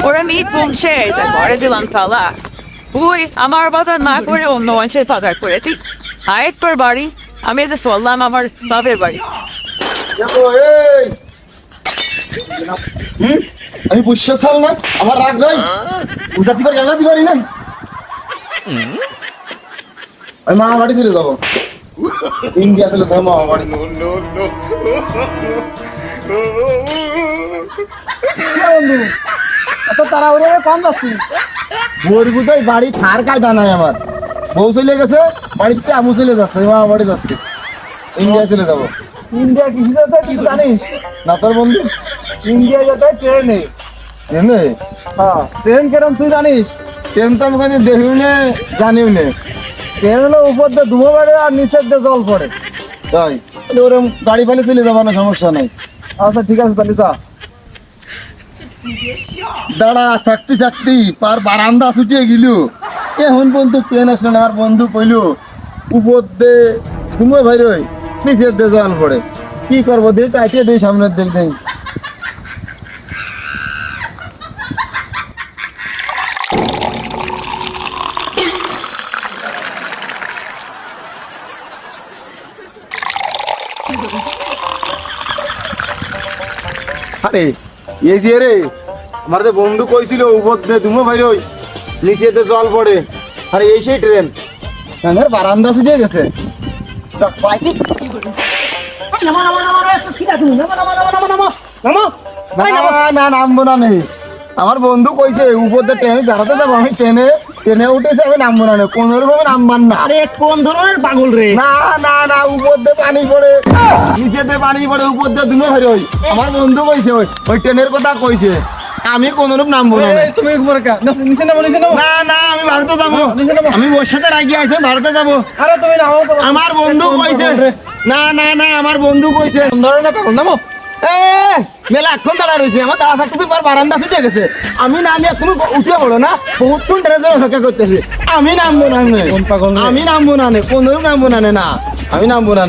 ওরা নিট পৌঁছে ঘরে দিলাম তালা। তুই আমার বাধা না করে অন্য মানুষের বাধা করে তুই আয়ের তোর বাড়ি, আমি যে চললাম আমার বাপের বাড়ি। আমি বুঝতে চাল না আমার রাগ নাই বুঝাতে পারি জানাতে পারি না আমি মামা বাড়ি চলে যাবো ইন্ডিয়া চলে যাবো মামা বাড়ি বন্ধু এত তাড়াহুড়ো কম যাচ্ছি বরগুটাই বাড়ি থার কায়দা নাই আমার বউ চলে গেছে বাড়িতে আমু চলে যাচ্ছে মামা বাড়ি যাচ্ছে ইন্ডিয়া চলে যাবো ইন্ডিয়া কিসে যেতে তুই জানিস না তোর বন্ধু ইন্ডিয়া যেতে ট্রেনে ট্রেনে হ্যাঁ ট্রেন কেরম তুই জানিস ট্রেন তো আমি ওখানে দেখিও নে জানিও নে ট্রেন হলো উপর দিয়ে ধুমো পড়ে আর নিচের দিয়ে জল পড়ে তাই ওরকম গাড়ি পালে চলে যাবো না সমস্যা নাই আচ্ছা ঠিক আছে তাহলে যা দাঁড়া থাকতে থাকতে পার বারান্দা ছুটিয়ে গেল এখন পর্যন্ত ট্রেন আসলে না আমার বন্ধু কইল উপর দিয়ে ধুমো ভাই রই নিচের দিয়ে জল পড়ে কি করবো দিয়ে টাইটে দিই সামনের দিক নেই আরে এসি রে আমার যে বন্ধু কইছিল উপর দিয়ে ধুমো ভাই রই নিচেতে জল পড়ে আরে এই সেই ট্রেন আমার বারান্দা ছুটিয়ে গেছে না নামবো না নেই আমার বন্ধু কইছে উপর দিয়ে ট্রেনে বেড়াতে যাবো আমি ট্রেনে ট্রেনে উঠেছে আমি নামবো না কোনো রকম নামবার না আরে কোন ধরনের পাগল রে না না না উপর দিয়ে পানি পড়ে নিচে দিয়ে পানি পড়ে উপর দিয়ে ধুমে ফেরে ওই আমার বন্ধু কইছে ওই ট্রেনের কথা কইছে আমি কোনরূপ নামবো না তুমি নিচে নামো না না আমি ভারতে যাবো আমি ওর সাথে রাগি আছি ভারতে যাবো আরে তুমি নামো আমার বন্ধু কইছে না না না আমার বন্ধু কইছে কোন ধরনের পাগল নামো মেলা এখন দাঁড়া রয়েছে আমার দাদা থাকতে তুই বারান্দা ছুটে গেছে আমি নামি তুমি উঠে পড়ো না বহুক্ষণ ড্রেসের অপেক্ষা করতেছি আমি নামবো না কোন পাগল রে? আমি নামবো না কোনরূপ নামবো না আমি নামবো না